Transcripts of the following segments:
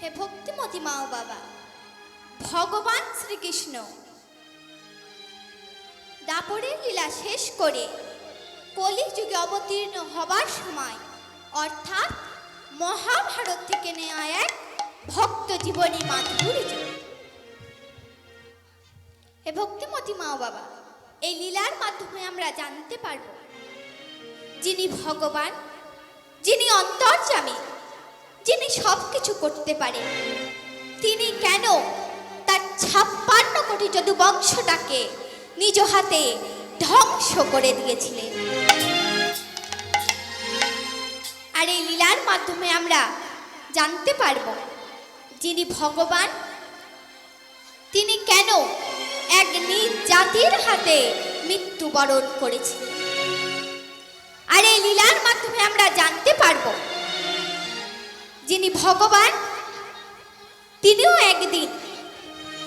হে ভক্তিমতী মা ও বাবা, ভগবান শ্রীকৃষ্ণ দাপরের লীলা শেষ করে কলিযুগে অবতীর্ণ হবার সময় অর্থাৎ মহাভারত থেকে নেওয়া এক ভক্ত জীবনী মাধুর্য। হে ভক্তিমতী মা ও বাবা, এই লীলার মাধ্যমে আমরা জানতে পারব যিনি ভগবান, যিনি অন্তর্যামী, যিনি সব কিছু করতে পারেন, তিনি কেন তার 56 কোটি যদুবংশটাকে নিজ হাতে ধ্বংস করে দিয়েছিলেন। আর এই লীলার মাধ্যমে আমরা জানতে পারব যিনি ভগবান, তিনি কেন এক নিজ জাতির হাতে মৃত্যুবরণ করেছিলেন। আর এই লীলার মাধ্যমে আমরা জানতে পারব যিনি ভগবান, তিনিও একদিন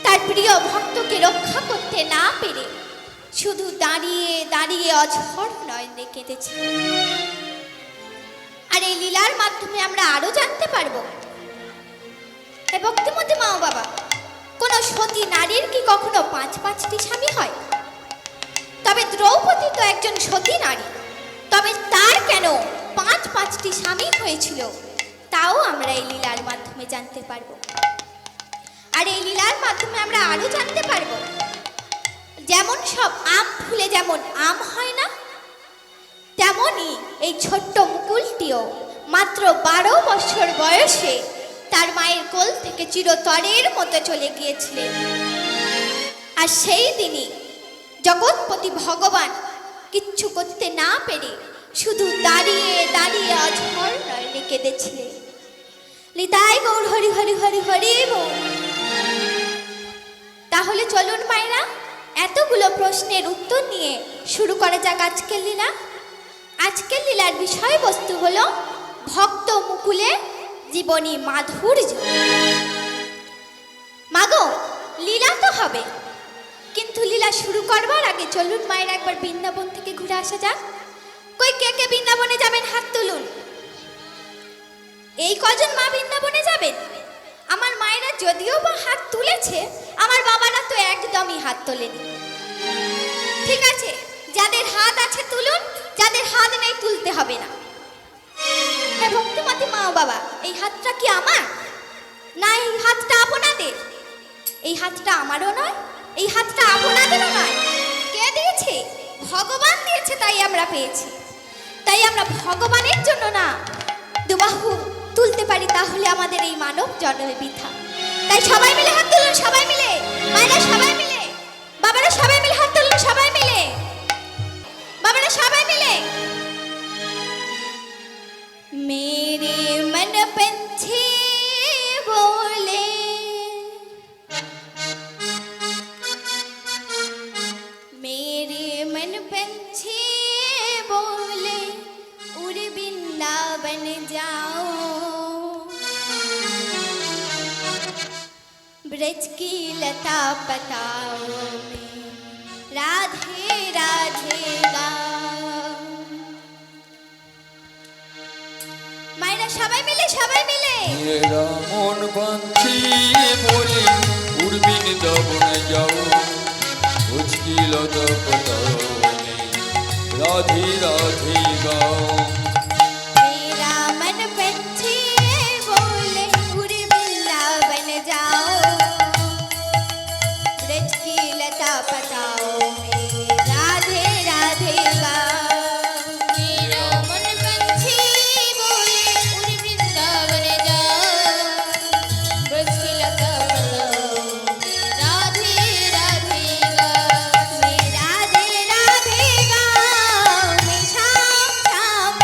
তার প্রিয় ভক্তকে রক্ষা করতে না পেরে শুধু দাঁড়িয়ে দাঁড়িয়ে অঝর নয়নে কেঁদেছিলেন। আর এই লীলার মাধ্যমে আমরা আরো জানতে পারবো হে ভক্তিমতী মা ও বাবা, কোন সতী নারীর কি কখনো 5টি স্বামী হয়? তবে দ্রৌপদী তো একজন সতী নারী, তবে তার কেন 5টি স্বামী হয়েছিল তাও আমরা এই লীলার মাধ্যমে জানতে পারবো। আর এই লীলার মাধ্যমে আমরা আরো জানতে পারবো যেমন সব আম ফুলে যেমন আম হয় না, তেমনি এই ছোট্ট মুকুলটিও মাত্র 12 বছর বয়সে তার মায়ের কোল থেকে চিরতরের মতো চলে গিয়েছিলেন। আর সেই দিনই জগৎপতি ভগবান কিচ্ছু করতে না পেরে শুধু দাঁড়িয়ে দাঁড়িয়ে অঝর নয়নে কেঁদেছিলেন। নিতাই গৌর হরি হরি হরি হরি বল। তাহলে চলুন মায়েরা, এতগুলো প্রশ্নের উত্তর নিয়ে শুরু করা যাক আজকের লীলা। আজকের লীলার বিষয়বস্তু হলো ভক্ত মুকুলে জীবনী মাধুর্য। মাগো, লীলা তো হবে, কিন্তু লীলা শুরু করবার আগে চলুন মায়েরা একবার বৃন্দাবন থেকে ঘুরে আসা যাক। কই কে কে বৃন্দাবনে যাবেন হাত তুলুন। এই কজন মা বৃন্দাবনে যাবেন? আমার মায়েরা যদিও বা হাত তুলেছে, আমার বাবারা তো একদমই হাত তোলেনি। ঠিক আছে, যাদের হাত আছে তুলুন, যাদের হাত নেই তুলতে হবে না। হে ভক্তিমতী মা ও বাবা, এই হাতটা কি আমার? না, এই হাতটা আপনাদের। এই হাতটা আমারও নয়, এই হাতটা আপনাদেরও নয়। কে দিয়েছে? ভগবান দিয়েছে, তাই আমরা পেয়েছি। তাই আমরা ভগবানের জন্য না দুবাহু তুলতে পারি, তাহলে আমাদের এই মানব জন্মে বৃথা। তাই সবাই মিলে হাত তুলুন, সবাই মিলে, মায়েরা সবাই মিলে, বাবারা সবাই মিলে হাত তুলুন, সবাই মিলে, বাবারা সবাই মিলে। मेरे मन पंछी बोले, मेरे मन पंछी बोले, उड़ वृंदावन जाओ, ब्रज की लता पताओ में राधे राधे गाओ। মায়েরা সবাই মিলে, সবাই মিলে। मेरा मन पंछी बोले, उड़ वृंदावन जाओ, ब्रज की लता पताओ में राधे राधे गाओ। मेरा मन पंछी बोले, उड़ वृंदावन जाओ, ब्रज की लता पताओ में राधे राधे गाओ। मेरा मन पंछी बोले, उड़ वृंदावन जाओ, ब्रज की लता पताओ में राधे राधे गाओ। मैं राधे राधे गाओ, मैं शाम शाम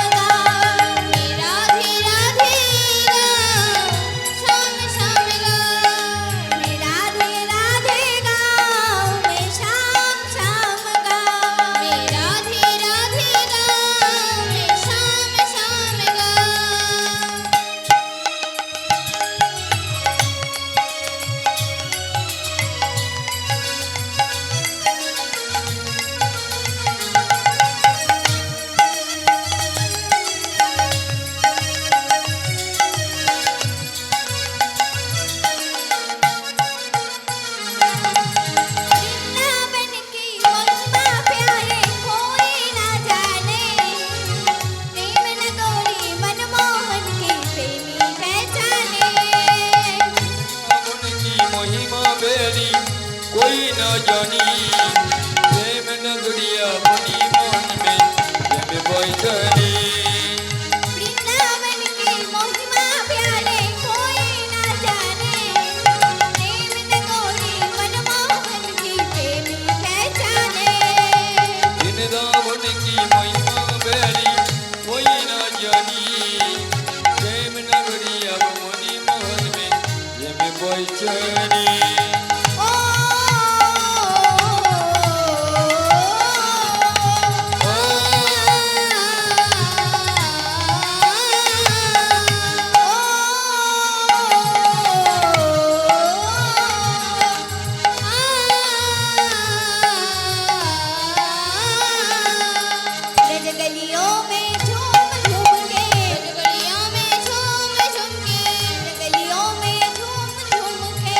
जानी प्रेम नगरिया मनी मन में जब बैठनी वृंदावन की महिमा प्यारे कोई ना जाने प्रेम नगरी मनमोहन की प्रेमी पहचाने वृंदावन की महिमा प्यारी कोई ना जानी प्रेम नगरिया मनी मोहन में जब बैठनी ओ गलियों में झूम झूम के गलियों में झूम झूम के गलियों में झूम झूम के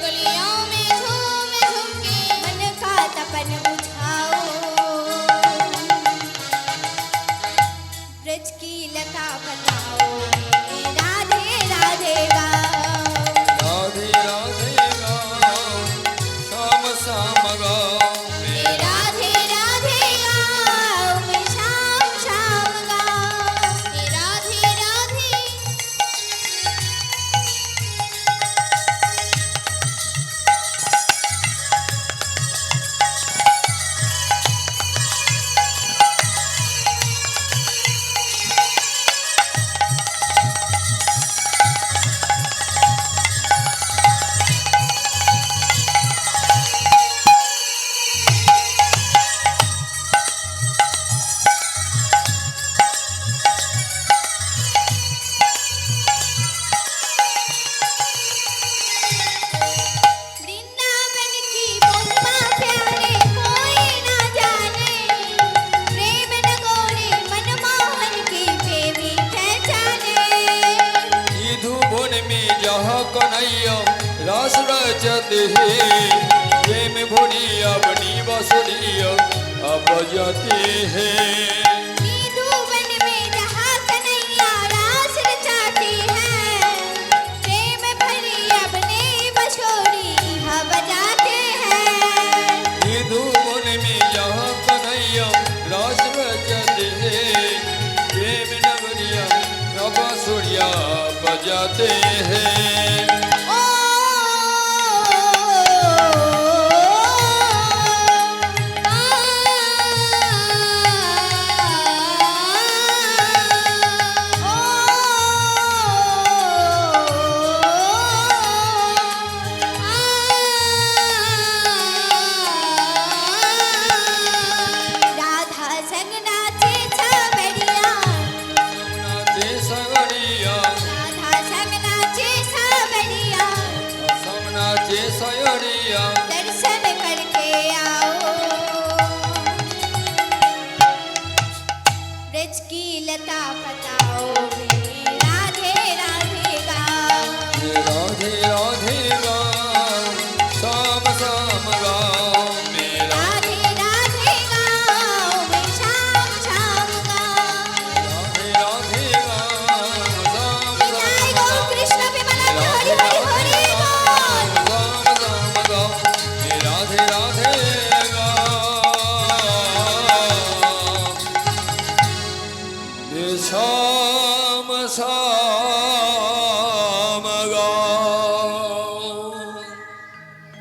गलियों में झूम झूम के मन का तपन बुझाओ ब्रज की लता बताओ राधे राधे गाओ राधे राधे गाओ श्याम श्याम गाओ राधे राधे गाओ मैं शाम शाम गाओ राधे राधे वृंदावन की महिमा प्यारे कोई ना जाने प्रेम नगोरे मनमोहन की प्रेमी पहचाने सीधु वन में जहाँ कन्हैया रास रचते हैं प्रेम भुनिया बनी बसुरिया अब जाते हैं नीदुवन में जहाँ कन्हैया रास रचाते हैं प्रेम भरी अपने बछोड़ी यहाँ बजाते हैं सीधु वन में जहाँ कन्हैया रास रचते हैं प्रेम नगरिया अब सूर्या बजाते हैं ओ राधा संग नाचे छबड़िया नाचे सगरिया राधा संग नाचे छबड़िया नाचे सयरिया दर्शन करके आओ ब्रज की लता बताओ राधे राधे गाओ राधे राधे गाओ श्याम श्याम गाओ मेरा राधे राधे गाओ मैं शाम शाम गाओ राधे राधे गाओ श्याम जय गो कृष्ण विमला हरि हरि हरि बोल श्याम गाओ राधे राधे गाओ श्याम श्याम गाओ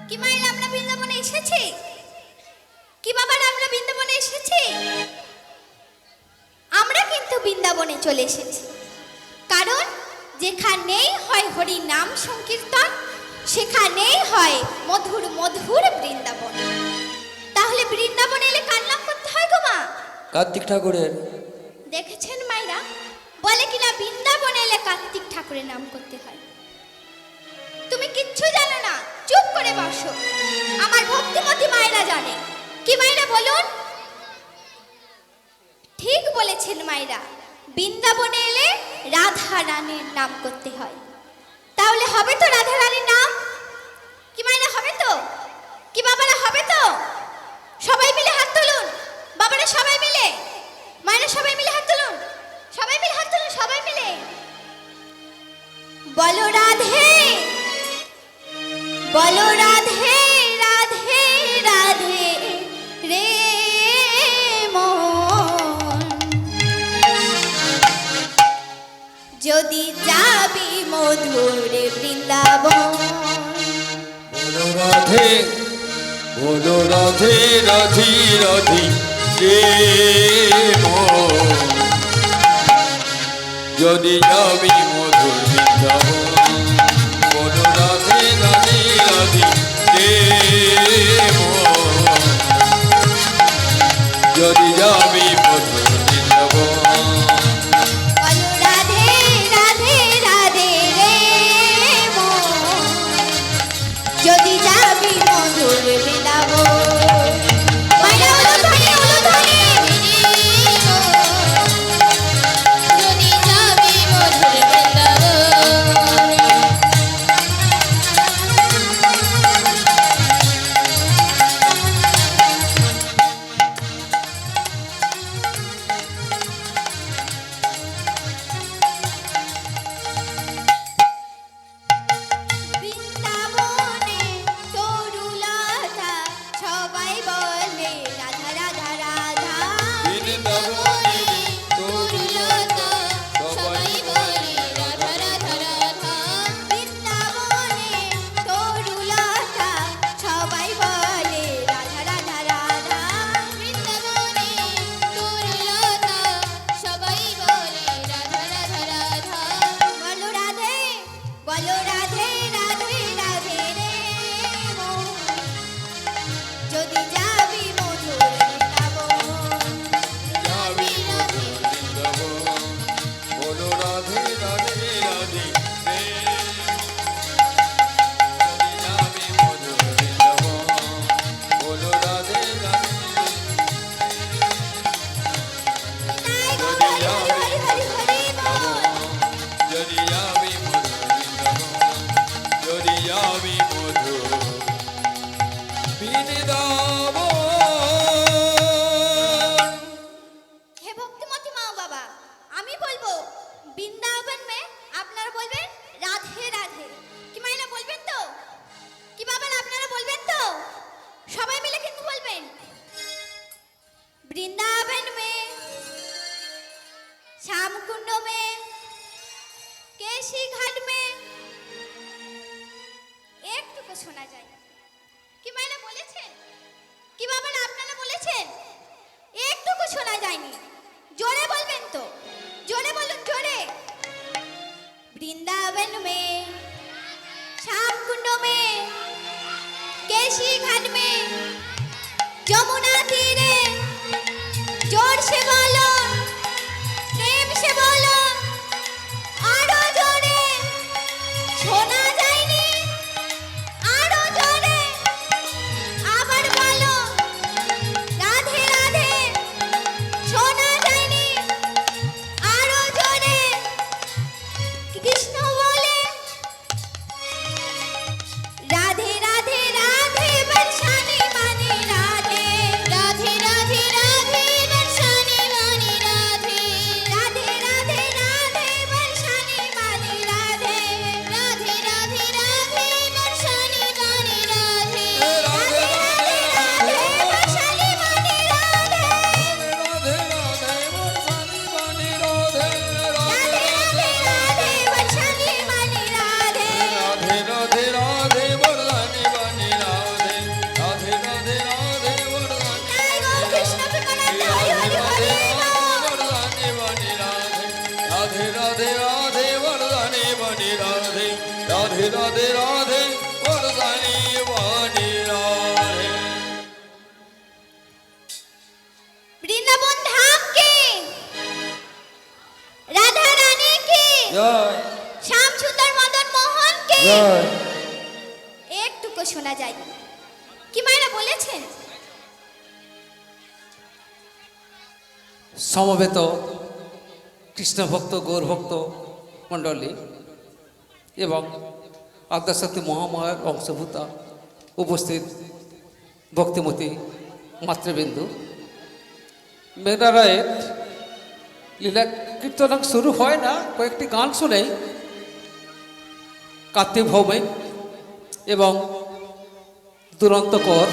কি মাইল আমরা বৃন্দাবনে এসেছি কি বাবার আমরা বৃন্দাবনে এসেছি আমরা কিন্তু বৃন্দাবনে চলে এসেছি কারণ যেখানেই হয় হরি নাম সংকীর্তন সেখানেই হয় মধুর মধুর বৃন্দাবন তাহলে বৃন্দাবনে এলে কার নাম করতে হয় গো মা কার্তিক ঠাকুরের দেখেছেন মাইরা বলে কিনা বৃন্দাবনে এলে কার্তিক ঠাকুরের নাম করতে হয় তুমি কিচ্ছু জানো না চুপ করে বসো আমার ভক্তিমতী মায়েরা জানে কি মায়েরা বলুন ঠিক বলেছেন মায়েরা বৃন্দাবনে এলে রাধা রানীর নাম করতে হয় তাহলে হবে তো রাধা রানীর নাম কি মায়েরা হবে তো কি বাবারা হবে তো সবাই মিলে হাত তুলুন বাবারা সবাই মিলে মায়েরা সবাই মিলে হাত তুলুন সবাই মিলে হাত তুলুন সবাই মিলে বলো রাধে রাধে রাধে মধুর বৃন্দাবন। বলো রাধে, বলো রাধে রাধি রাধি প্রেম, যদি যাবি মধুর বৃন্দাবন। বলো রাধে রাধে রাধি প্রেম, যদি যাবি মধুর বৃন্দাবন। বলো রাধে রাধে রাধে রে মন, যদি যাবি মধুর বৃন্দাবন। মাইরা উলুধ্বনি উলুধ্বনি যদি যাবি মধুর বৃন্দাবন। বৃন্দাবনে তরুলতা সবাই বলে রাধা রাধা রাধা। বৃন্দাবনে তরুলতা সবাই বলে রাধা রাধা রাধা। বৃন্দাবনে তরুলতা সবাই বলে রাধা রাধা রাধা। বৃন্দাবনে তরুলতা সবাই বলে রাধা রাধা রাধা। বলো রাধে, বলো রাধে রাধে রাধে রে মন, যদি যাবি মধুর বৃন্দাবন। যাবি মধুর বৃন্দাবন। বলো রাধে রাধে রাধি প্রেম, যদি যাবি মধুর বৃন্দাবন। বলো রাধে রাধে নাই গো হরি হরি হরি হরি বল। যদি যাবি মধুর বৃন্দাবন, যদি যাবি মধুর বৃন্দাবন। হে ভক্তিমতী মা বাবা, আমি বলবো বৃন্দাবন মে, আপনারা বলবেন রাধে রাধে। কি মাইনা বলবেন তো? কি বাবা আপনারা বলবেন তো? সবাই মিলে কিন্তু বলবেন বৃন্দাবন মে, श्याम कुंड में, केशी घाट में একটুকু শোনা যায়। কি মাইনা বলেছেন? কি বাবা আপনারা বলেছেন? একটুকু শোনা যায়নি। জোরে বলবেন তো, জোরে বলুন জোরে। বৃন্দাবন में, श्याम कुंड में, केशी घाट में, যমুনা তীরে, जोर से बोलो, प्रेम से बोलो, আরো জোরে। শোনা যায়নি, আরো জোরে। আবার বলো রাধে রাধে। শোনা যায়নি, আরো জোরে। কৃষ্ণ বলে রাধে রাধে রাধে বর্ষানি মানে রাধে। রাধে রাধে রাধে বর্ষানি মানে রাধে। রাধে রাধে রাধে বর্ষানি মানে রাধে। রাধে রাধে রাধে বর্ষানি মানে রাধে। রাধে রাধে রাধে বর্ষানি মানে রাধে। রাধে রাধে বর্ষানি বাণী রাধে। রাধে রাধে রাধে বর্ষানি মানে রাধে। রাধে রাধে রাধে বর্ষানি বাণী রাধে। রাধে রাধে রাধে বর্ষানি জয় গো কৃষ্ণ প্রেমানন্দ হরি হরি হরি বল। বর্ষানি বাণী রাধে। রাধে রাধে রাধে বর্ষানি বাণী রাধে। রাধে রাধে রাধে বর্ষানি বাণী রাধে। বৃন্দাবন ধাম কে, রাধা রানী কে, জয় শ্যাম সুন্দর মদন মোহন কে। জয়। একটুকু শোনা যায়। কি মায়েরা বলেছেন? সমবেত কৃষ্ণ ভক্ত গৌর ভক্ত মণ্ডলী এবং আদ্যাশক্তি মহামায়ার অংশভূতা উপস্থিত ভক্তিমতী মাতৃবিন্দু, মেঘনা রায়ের লীলা কীর্তন শুরু হয় না, কয়েকটি গান শুনেই কার্তিক ভৌমিক এবং দুরন্ত কর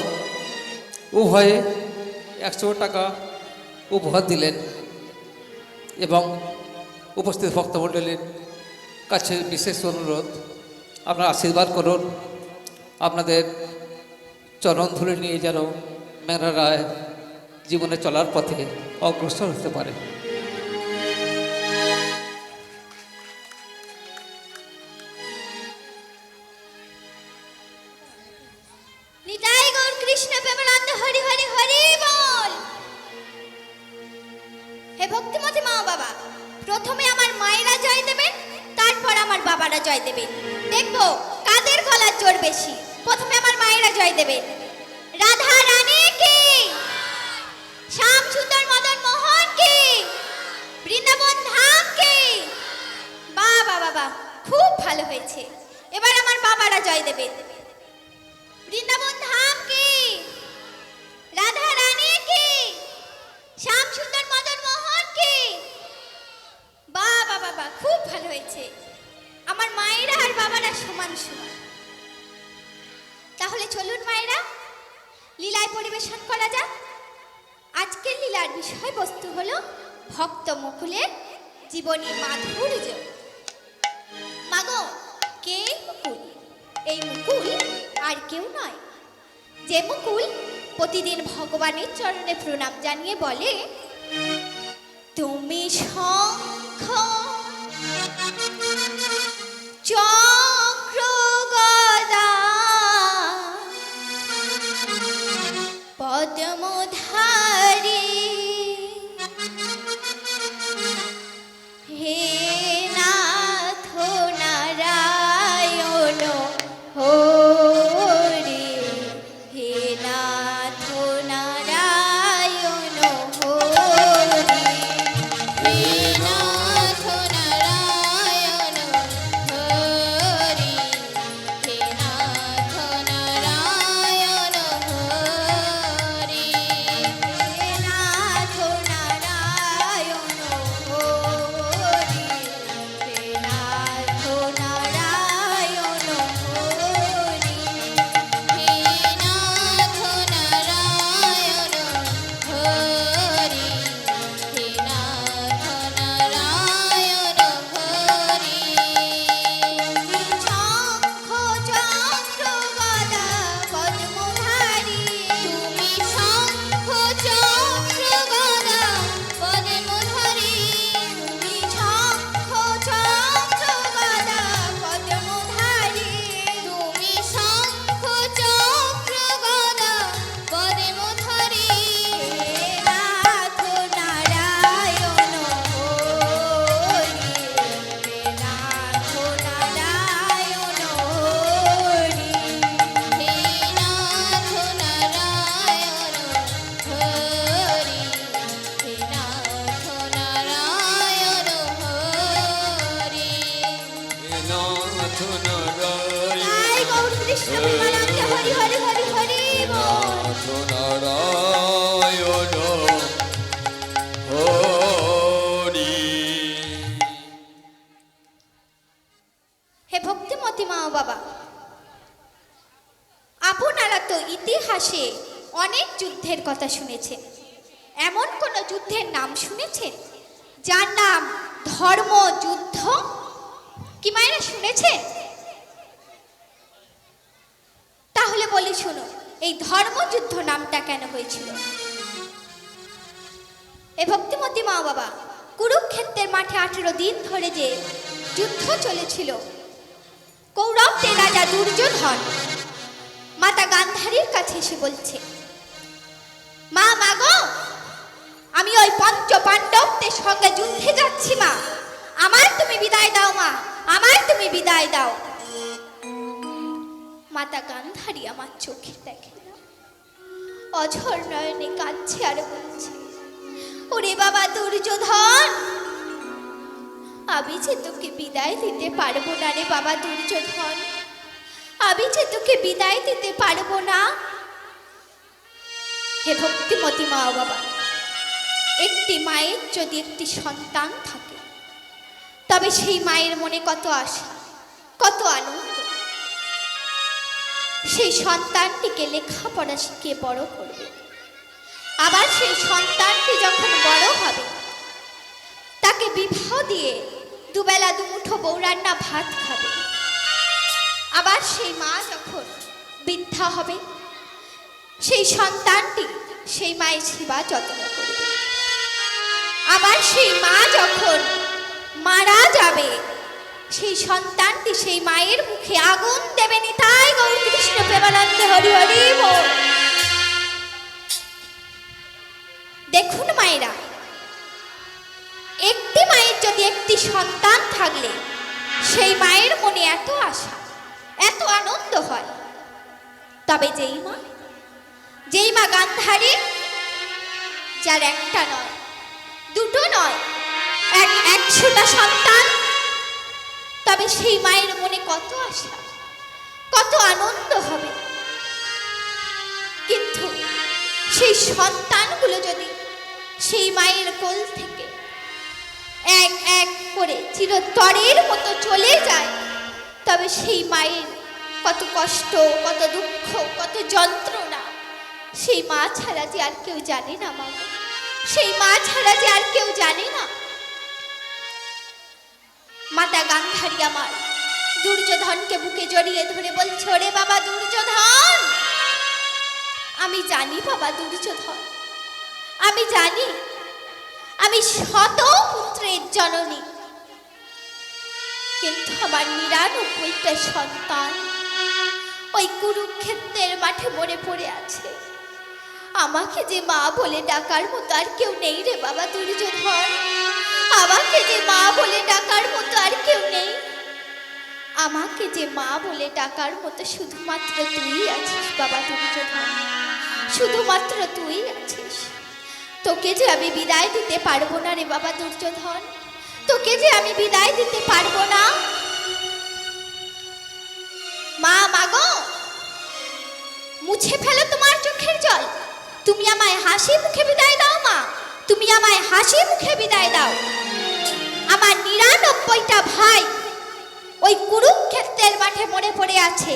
উভয়ে 100 টাকা উপহার দিলেন এবং উপস্থিত ভক্তমণ্ডলীর কাছে বিশেষ অনুরোধ, আপনারা আশীর্বাদ করুন, আপনাদের চরণ ধরে নিয়ে যেন মেঘনা রায় জীবনে চলার পথে অগ্রসর হতে পারে। নিতাই গৌর কৃষ্ণ প্রেমানন্দ হরি হরি হরি বল। হে ভক্তিমতী মা বাবা, প্রথমে আমার মায়েরা জয় দেবেন, তারপর আমার বাবারা জয় দেবেন। দেখবো কাদের গলার জোর বেশি। প্রথমে আমার মায়েরা জয় দেবেন। রাধা রানী কি, শ্যাম সুন্দর মদন মোহন কি, বৃন্দাবন ধাম কি। বাবা বাবা, খুব ভালো হয়েছে। এবার আমার বাবারা জয় দেবেন। বৃন্দাবন ধাম কি, রাধা রানী কি, শ্যাম সুন্দর মদন মোহন কি। বাবা বাবা, খুব ভালো হয়েছে। আমার মায়েরা আর বাবারা সমান সমান। তাহলে চলুন মায়েরা, লীলায় পরিবেশন করা যাক। আজকের লীলার বিষয়বস্তু হলো ভক্ত মুকুলের জীবনী মাধুর্য। মাগো, কে মুকুল? এই মুকুল আর কেউ নয়, যে মুকুল প্রতিদিন ভগবানের চরণে প্রণাম জানিয়ে বলে, তুমি শঙ্খ চক্র গদা পদ্মধারী, হে নাথ নারায়ণ হরি, হে নাথ নারায়ণ হরি, হে নাথ নারায়ণ হরি, হে নাথ নারায়ণ হরি, হে নাথ নারায়ণ হরি, হে নাথ নারায়ণ হরি, হে নাথ নারায়ণ হরি, হে নাথ নারায়ণ হরি। শঙ্খ চক্র গদা পদ্মধারী, তুমি শঙ্খ চক্র গদা পদ্মধারী, তুমি শঙ্খ চক্র গদা পদ্মধারী, তুমি শঙ্খ চক্র গদা পদ্মধারী, হে নাথ নারায়ণ হরি, হে নাথ নারায়ণ হরি, হে নাথ নারায়ণ হরি, হে নাথ নারায়ণ হরি। নাথ নারায়ণ জয় গৌর কৃষ্ণ প্রেমানন্দ হরি হরি হরি হরি বল। নাথ নারায়ণ হরি। হে ভক্তিমতী মা ও বাবা, আপনারা তো ইতিহাসে অনেক যুদ্ধের কথা শুনেছেন। এমন কোন যুদ্ধের নাম শুনেছেন যার নাম ধর্মযুদ্ধ? কি মায়েরা শুনেছেন? তাহলে বলি শুনো, এই ধর্মযুদ্ধ নামটা কেন হয়েছিল? এ ভক্তিমতী মা বাবা, কুরুক্ষেত্রের মাঠে 18 দিন ধরে যে যুদ্ধ চলেছিল, কৌরবদের রাজা দুর্যোধন মাতা গান্ধারীর কাছে এসে বলছে, মা মাগো, আমি ওই পঞ্চ পাণ্ডবদের সঙ্গে যুদ্ধে যাচ্ছি মা, আমার তুমি বিদায় দাও মা, আমার তুমি বিদায় দাও। মাতা গান্ধারী আমার চোখে দেখে না, অঝর নয়নে কাঁদছে আর বলছে, ওরে বাবা দুর্যোধন, আমি যে তোকে বিদায় দিতে পারবো না রে বাবা দুর্যোধন, আমি যে তোকে বিদায় দিতে পারবো না। হে ভক্তিমতী মা বাবা, একটি মায়ের যদি একটি সন্তান থাকে, তবে সেই মায়ের মনে কত আশা, কত আনন্দ। সেই সন্তানটিকে লেখাপড়া শিখিয়ে বড় করবে, আবার সেই সন্তানটি যখন বড় হবে তাকে বিবাহ দিয়ে দুবেলা দুমুঠো বৌরান্না ভাত খাবে। আবার সেই মা যখন বৃদ্ধা হবে, সেই সন্তানটি সেই মায়ের সেবা যত্ন করবে। আবার সেই মা যখন মারা যাবে, সেই সন্তানটি সেই মায়ের মুখে আগুন দেবে। নিতাই গৌর কৃষ্ণ প্রেমানন্দে হরি হরি বল। দেখুন মায়েরা, একটি মায়ের যদি একটি সন্তান থাকলে সেই মায়ের মনে এত আশা, এত আনন্দ হয়। তবে যেই মা গান্ধারী, যার একটা নয়, দুটো নয়, 100টা সন্তান, তবে সেই মায়ের মনে কত আশা, কত আনন্দ হবে। কিন্তু সেই সন্তানগুলো যদি সেই মায়ের কোল থেকে এক এক করে চিরতরের মতো চলে যায়, তবে সেই মায়ের কত কষ্ট, কত দুঃখ, কত যন্ত্রণা সেই মা ছাড়া যে আর কেউ জানে না। মা, সেই মা ছাড়া যে আর কেউ জানে না। মাতা গান্ধারী আমার দুর্যোধনকে বুকে জড়িয়ে ধরে বলছে, ওরে বাবা দুর্যোধন, আমি জানি বাবা দুর্যোধন, আমি জানি আমি শত পুত্রের জননী, কিন্তু আমার 99টা সন্তান ওই কুরুক্ষেত্রের মাঠে মরে পড়ে আছে। আমাকে যে মা বলে ডাকার মতো আর কেউ নেই রে বাবা দুর্যোধন, আমাকে যে মা বলে ডাকার মতো আর কেউ নেই। আমাকে যে মা বলে ডাকার মতো শুধুমাত্র তুই আছিস বাবা দুর্যোধন, শুধুমাত্র তুই আছিস। তোকে যে আমি বিদায় দিতে পারবো না রে বাবা দুর্যোধন, তোকে যে আমি বিদায় দিতে পারবো না। মা, মাগো, মুছে ফেলো তোমার চোখের জল, তুমি আমায় হাসি মুখে বিদায় দাও। মা, তুমি আমায় হাসি মুখে বিদায় দাও। আমার 99টা ভাই ওই কুরুক্ষেত্রের মাঠে মরে পড়ে আছে,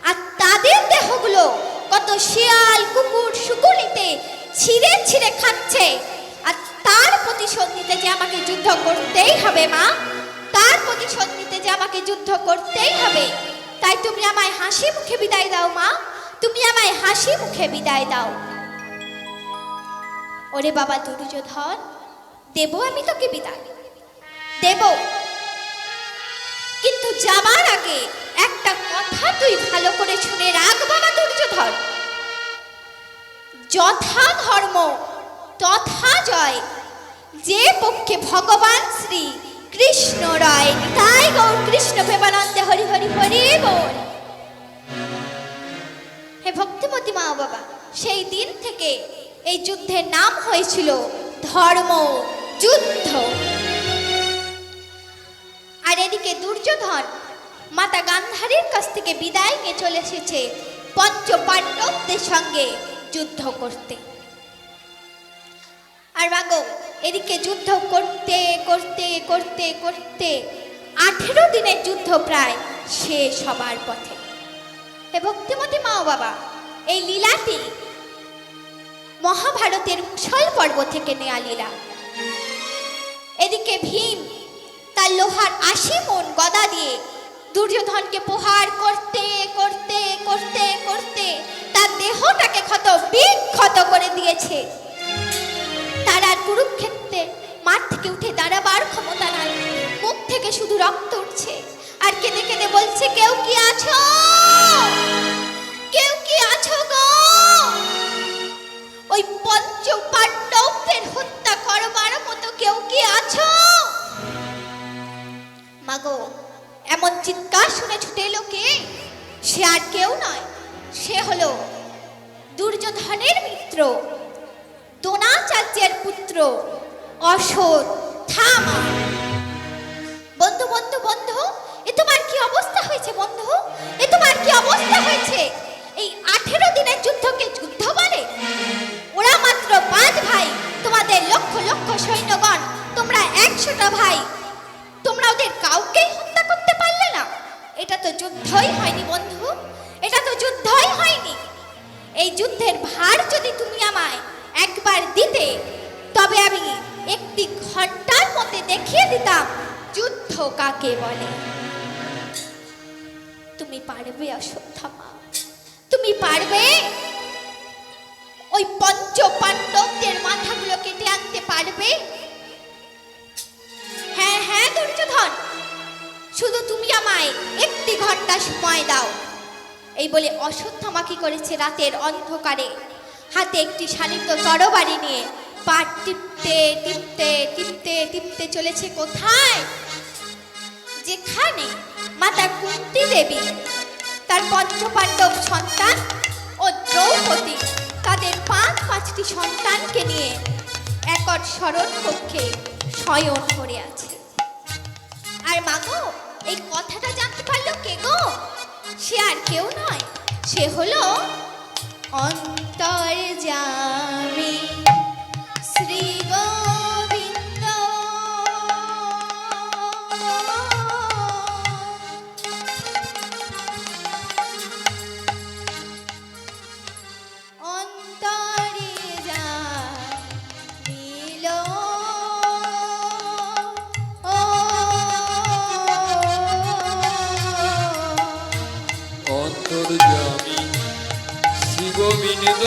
আর তাদের দেহগুলো কত শিয়াল, কুকুর, শুকুলিতে ছিঁড়ে ছিঁড়ে খাচ্ছে। আর তার প্রতিশোধ নিতে যে আমাকে যুদ্ধ করতেই হবে মা, তার প্রতিশোধ নিতে যে আমাকে যুদ্ধ করতেই হবে। তাই তুমি আমায় হাসি মুখে বিদায় দাও মা, তুমি আমায় হাসি মুখে বিদায় দাও। ওরে বাবা দুর্যোধন, দেব আমি তোকে বিদায়, দেব, কিন্তু যাবার আগে একটা কথা তুই ভালো করে শুনে রাখ বাবা দুর্যোধন। যথা ধর্ম তথা জয়, যে পক্ষে ভগবান শ্রী কৃষ্ণ রায়। তাই গৌর কৃষ্ণ প্রেমানন্দে হরি হরি হরি বল। হে ভক্তিমতী মা বাবা, সেই দিন থেকে এই যুদ্ধের নাম হয়েছিল ধর্ম যুদ্ধ। আর এদিকে দুর্যোধন মাতা গান্ধারীর কাছ থেকে বিদায় নিয়ে চলে এসেছে পঞ্চ পাণ্ডবদের সঙ্গে যুদ্ধ করতে। আর মাগো, এদিকে যুদ্ধ করতে করতে করতে করতে 18 দিনের যুদ্ধ প্রায় শেষ হবার পথে। হে ভক্তিমতী মা বাবা, এই লীলাটি মহাভারতের মুসল পর্ব থেকে নেয়া লীলা। এদিকে ভীম তার লোহার 80 মণ গদা দিয়ে দুর্যোধনকে প্রহার করতে করতে করতে করতে তার দেহটাকে ক্ষত বিক্ষত করে দিয়েছে। তার আর কুরুক্ষেত্রে মাঠ থেকে উঠে দাঁড়াবার ক্ষমতা নাই, মুখ থেকে শুধু রক্ত উঠছে আর কেঁদে কেঁদে বলছে, কেউ কি আছো, কেউ কি আছো গো? ওই পঞ্চ পাণ্ডবদের হত্যা করবার মতো কেউ কি আছো? মাগো, এমন চিৎকার শুনে ছুটে এলো কে? সে আর কেউ নয়, সে হলো দুর্যোধনের মিত্র দ্রোণাচার্যের পুত্র অশ্বত্থামা। বন্ধু বন্ধু বন্ধু, এ তোমার কি অবস্থা হয়েছে? বন্ধু, এ তোমার কি অবস্থা হয়েছে? এই 18 দিনের যুদ্ধকে যুদ্ধ বলে? ওরা মাত্র 5 ভাই, তোমাদের লক্ষ লক্ষ সৈন্যগণ, তোমরা 100টা ভাই, তোমরা ওদের কাউকেই হত্যা করতে পারলে না। এটা তো যুদ্ধই হয়নি বন্ধু, এটা তো যুদ্ধই হয়নি। এই যুদ্ধের ভার যদি তুমি আমায় একবার দিতে, তবে আমি 1 ঘন্টার মধ্যে দেখিয়ে দিতাম যুদ্ধ কাকে বলে। তুমি পারবে অশ্বত্থামা, তুমি পারবে ওই পঞ্চ পাণ্ডবদের মাথাগুলো কেটে আনতে পারবে? হ্যাঁ হ্যাঁ দুর্যোধন, শুধু তুমি আমায় 1 ঘন্টা সময় দাও। এই বলে অশ্বত্থামা কি করেছে, রাতের অন্ধকারে হাতে একটি শানিত তরবারি নিয়ে পাট টিপতে টিপতে টিপতে টিপতে চলেছে কোথায়? যেখানে মাতা কুন্তি দেবী তার পঞ্চপাণ্ডব সন্তান ও দ্রৌপদী তাদের 5টি সন্তানকে নিয়ে একট শরণ কক্ষে শয়ন করে আছে। আর মাগো, এই কথাটা জানতে পারলো কে গো? সে আর কেউ নয়, সে হলো অন্তর্যামী শ্রী গোবিন্দ। অন্তর্যামী শ্রী গোবিন্দ,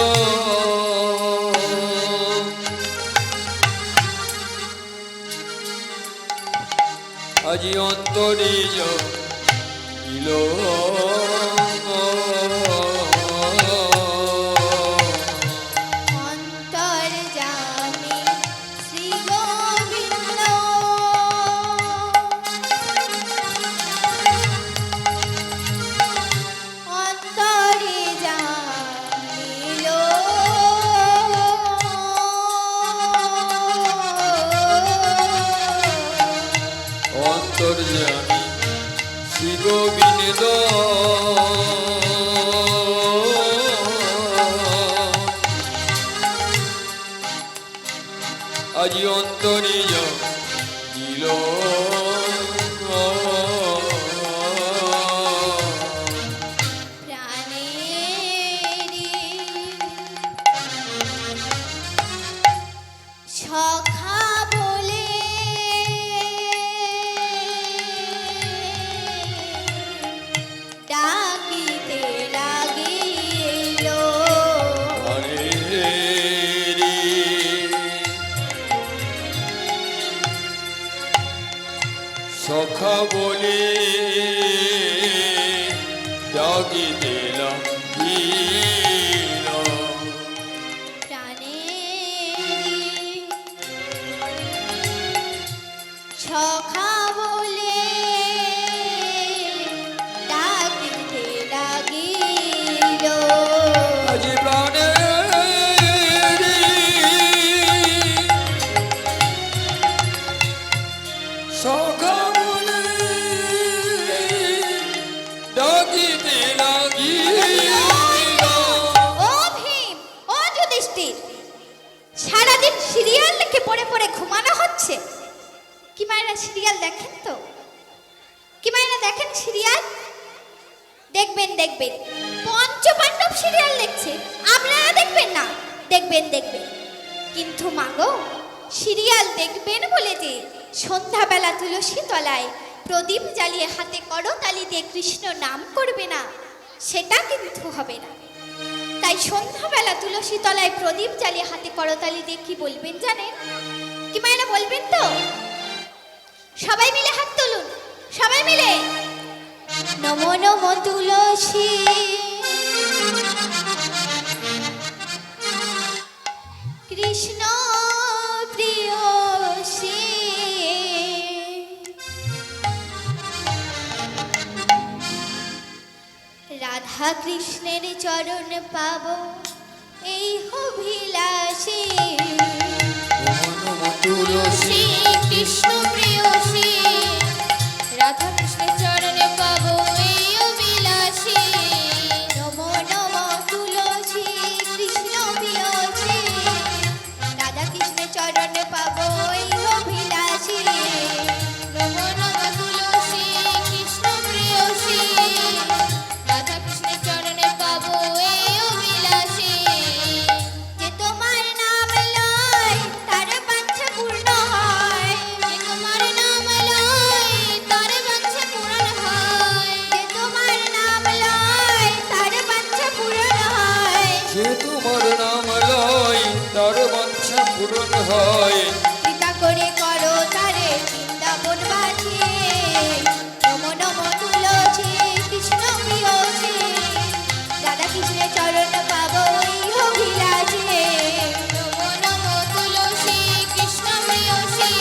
আজি অন্তরে ইল অন্তর্যামী শ্রী গোবিন্দ, অন্তরে জানিল অন্তর্যামী শ্রী গোবিন্দ, আজি অন্তরে দিল সখা বলে ডাকিতে লাগিল। সখা বলে ডাকিতে লাগিল, সখা বলে ডাকিতে লাগিল। আজি প্রাণে সখা বলে ডাকিতে লাগিল। ও ভীম, ও যুধিষ্ঠির, সারাদিন সিরিয়াল লিখে পড়ে পড়ে ঘুমানো হচ্ছে। কি মায়েরা সিরিয়াল দেখেন তো? কি মায়েরা দেখেন সিরিয়াল? দেখবেন দেখবেন, পঞ্চপাণ্ডব সিরিয়াল দেখছে, আপনারা দেখবেন না? দেখবেন দেখবেন, কিন্তু মাগো, সিরিয়াল দেখবেন বলে যে সন্ধ্যাবেলা তুলসী তলায় প্রদীপ জ্বালিয়ে হাতে করতালি দিয়ে কৃষ্ণ নাম করবে না, সেটা কিন্তু হবে না। তাই সন্ধ্যাবেলা তুলসী তলায় প্রদীপ জ্বালিয়ে হাতে করতালি দিয়ে কি বলবেন জানেন? কি মায়েরা বলবেন তো? সবাই মিলে হাত তুলুন, সবাই মিলে। নমো নমো তুলসী কৃষ্ণ প্রিয়সী, রাধা কৃষ্ণের চরণ পাব এই অভিলাষী। তুলসী কৃষ্ণ প্রিয়সী, রাধা কৃষ্ণের চরণে পাবো এই অভিলাষী। নমো নমো তুলসী কৃষ্ণ প্রিয়সী, রাধা কৃষ্ণের চরণে পাবো এই অভিলাষী। নমো নমো তুলসী কৃষ্ণ প্রিয়সী, রাধা কৃষ্ণের চরণে পাবো এই অভিলাষী। যে তোমার নাম লয় তার বাঞ্ছা পূর্ণ হয়, যে তোমার নাম লয় পূরণ হয়। কৃপা করে করো তারে বৃন্দাবনবাসী, নমো নমো তুলসী কৃষ্ণ প্রিয়সী, রাধা কৃষ্ণের চরণ পাবো ওই অভিলাষে। নমো নমো তুলসী কৃষ্ণ প্রিয়সী,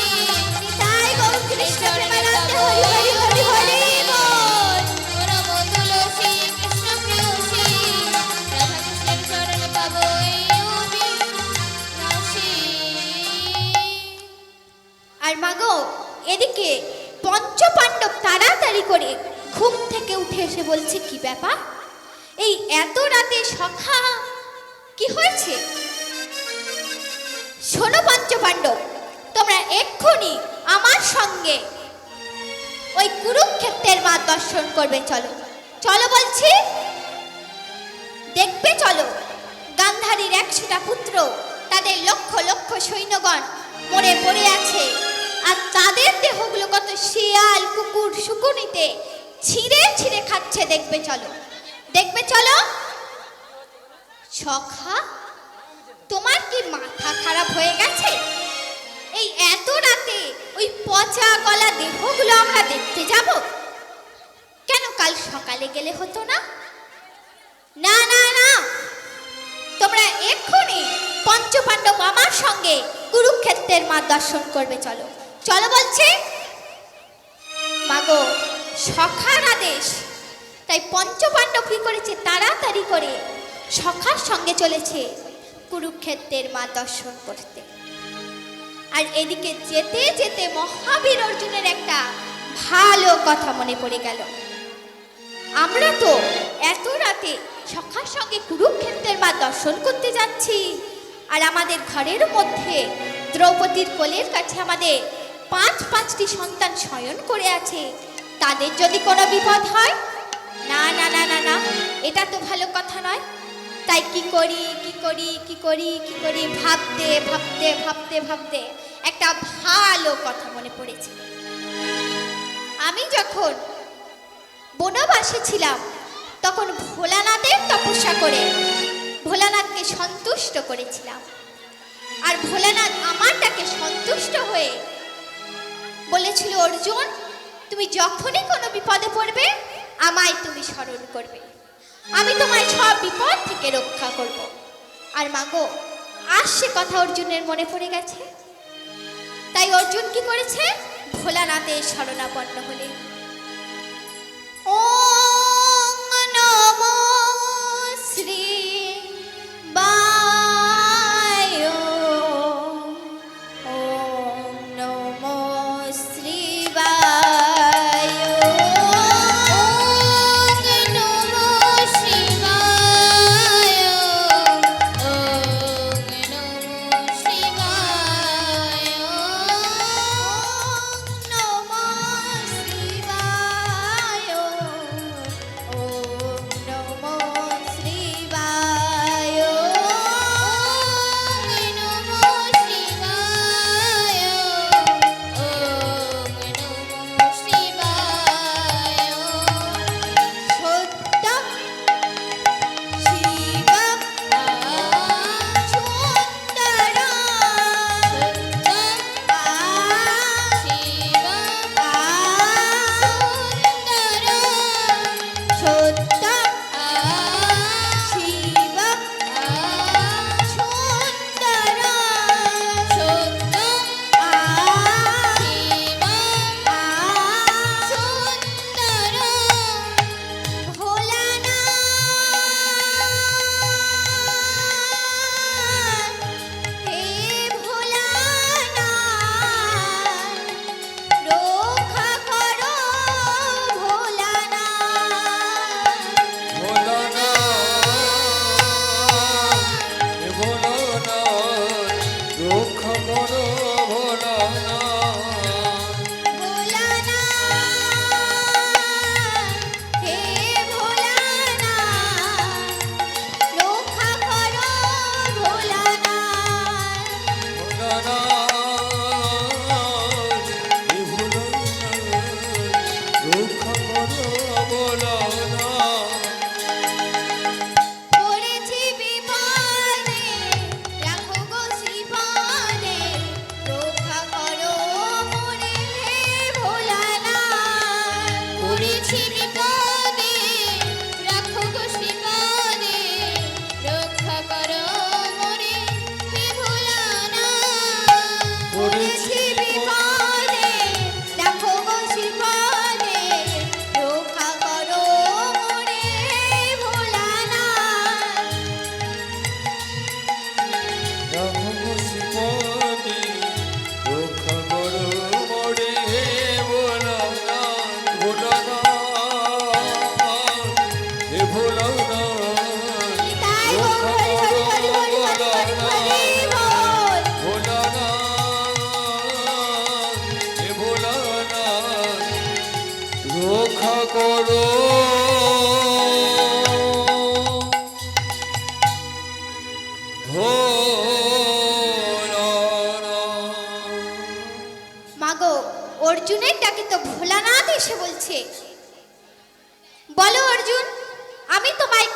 নিতাই গৌর কৃষ্ণ প্রেমানন্দে হরি হরি হরি হরি বল। নমো নমো তুলসী কৃষ্ণ প্রিয়সী, রাধা কৃষ্ণের চরণ পাবো ওই অভিলাষে। আর মাগো এদিকে পঞ্চপাণ্ডব তাড়াতাড়ি করে ঘুম থেকে উঠে এসে বলছে, কি ব্যাপার, এই এত রাতে সখা কি হয়েছে? শোনো পঞ্চপাণ্ডব, তোমরা এক্ষুনি আমার সঙ্গে ওই কুরুক্ষেত্রের মাঠ দর্শন করবে, চলো চলো বলছি। দেখবে চলো, গান্ধারীর 100টা পুত্র, তাদের লক্ষ লক্ষ সৈন্যগণ মরে পড়ে আছে, আর তাদের দেহগুলো কত শিয়াল কুকুর শুকুনিতে ছিঁড়ে ছিঁড়ে খাচ্ছে, দেখবে চলো, দেখবে চলো। সখা, তোমার কি মাথা খারাপ হয়ে গেছে? এই এত রাতে ওই পচা গলা দেহগুলো আমরা দেখতে যাব? কেন কাল সকালে গেলে হতো না? না না না, তোমরা এক্ষুনি পঞ্চপাণ্ডব আমার সঙ্গে কুরুক্ষেত্রের মাঠ দর্শন করবে, চলো চলো বলছে। মাগো সখার আদেশ, তাই পঞ্চপাণ্ডব কি করেছে, তাড়াতাড়ি করে সখার সঙ্গে চলেছে কুরুক্ষেত্রের মাঠ দর্শন করতে। আর এদিকে যেতে যেতে মহাবীর অর্জুনের একটা ভালো কথা মনে পড়ে গেল। আমরা তো এত রাতে সখার সঙ্গে কুরুক্ষেত্রের মাঠ দর্শন করতে যাচ্ছি, আর আমাদের ঘরের মধ্যে দ্রৌপদীর কোলের কাছে আমাদের 5টি সন্তান শয়ন করে আছে, তাদের যদি কোনো বিপদ হয়, না না না না না, এটা তো ভালো কথা নয়। তাই কি করি কি করি কি করি কি করি ভাবতে ভাবতে ভাবতে ভাবতে একটা ভালো কথা মনে পড়েছে। আমি যখন বনবাসে ছিলাম, তখন ভোলানাথের তপস্যা করে ভোলানাথকে সন্তুষ্ট করেছিলাম, আর ভোলানাথ আমার ডাকে সন্তুষ্ট হয়ে বলেছিল, অর্জুন তুমি যখনই কোনো বিপদে পড়বে আমায় তুমি স্মরণ করবে, আমি তোমায় সব বিপদ থেকে রক্ষা করব। আর মাগো আজ সে কথা অর্জুনের মনে পড়ে গেছে, তাই অর্জুন কি করেছে, ভোলানাথের শরণাপন্ন হলে। ওম নমো শ্রী বায়, ওম নমো শ্রী বায়, ওম নমো শিবায়, ওম নমো শিবায়, ওম নমো শিবায়,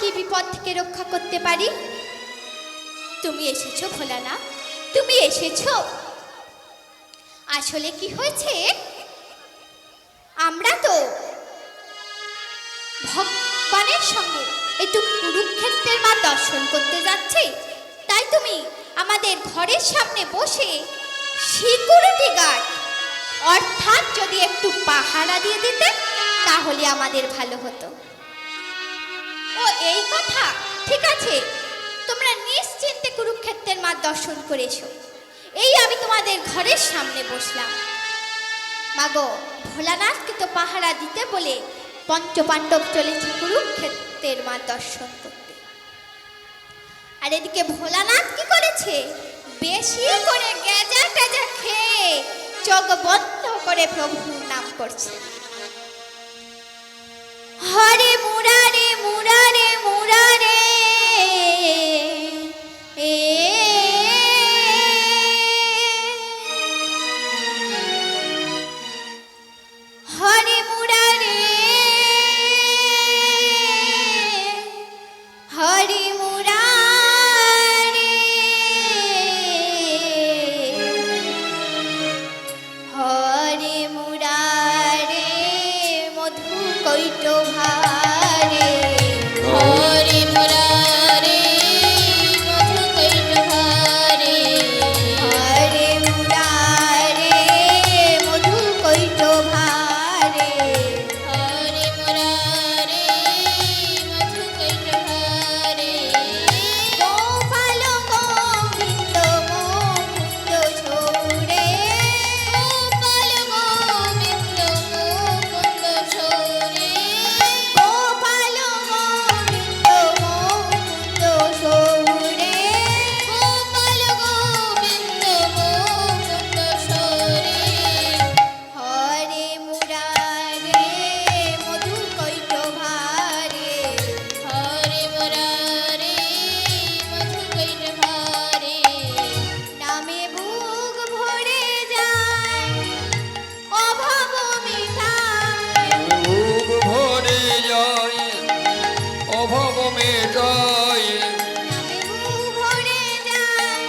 কি বিপদ থেকে রক্ষা করতে পারি? তুমি এসেছো ভোলানাথ, তুমি এসেছো। আসলে কি হয়েছে, আমরা তো ভগবানের সঙ্গে একটু কুরুক্ষেত্রের মা দর্শন করতে যাচ্ছি, তাই তুমি আমাদের ঘরের সামনে বসে সিকিউরিটি গার্ড অর্থাৎ যদি একটু পাহারা দিয়ে দিতে তাহলে আমাদের ভালো হতো। ও এই কথা, ঠিক আছে, তোমরা নিশ্চিন্তে কুরুক্ষেত্রের মা দর্শন করে এসো। এই আমি তোমাদের ঘরের সামনে বসলাম। মাগো, ভোলানাথকে তো পাহারা দিতে বলে পঞ্চপাণ্ডব চলেছে কুরুক্ষেত্রের মা দর্শন করতে। আর এদিকে ভোলানাথ কি করেছে, বেশি করে গেজা টেজা খেয়ে চোখ বন্ধ করে প্রভুর নাম করছে। হরে মুরারে মুরারে মুরারে এ হরে মুরারে হরে মুরারে হরে মুরারে মধু কৈট ভারে হরে মুরারে মধু কৈট ভারে হরে মুরারে মধু কৈট ভারে হরে মুরারে মধু কৈট ভারে গোপাল গোবিন্দ মুকুন্দ ছোড়ে গোপাল গোবিন্দ মুকুন্দ ছোড়ে গোপাল গোবিন্দ মুকুন্দ ছোড়ে গোপাল গোবিন্দ মুকুন্দ ছোড়ে হরে মুরারে মধু কৈট ভারে হরে মুরারে মধু কৈট ভারে নামে বুক ভরে যায় অভাব মিটায় বুক ভরে যায় অভাব মেটায় নামে বুক ভরে যায়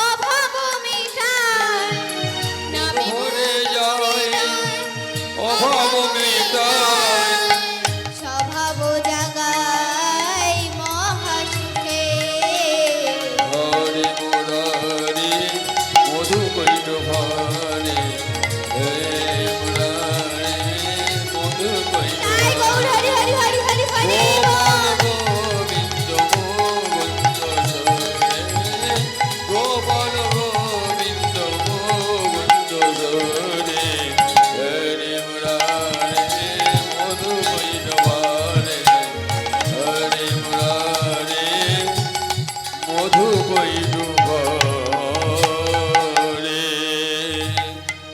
অভাব মিটায় নামে ভরে যায় অভাব মেটায় স্বভাব জাগায় মহাসুখে হরে মুরারি মধু কৈট ভারে হে মুরারি মধু কৈট তাই গৌর হরি হরি হরি হরি হরি গোপাল গোবিন্দ মুকুন্দ ছোড়ে গোপাল গোবিন্দ মুকুন্দ ছোড়ে হরে মুরারি মধু কৈট ভারে হরে মুরারি মধু কৈট ভারে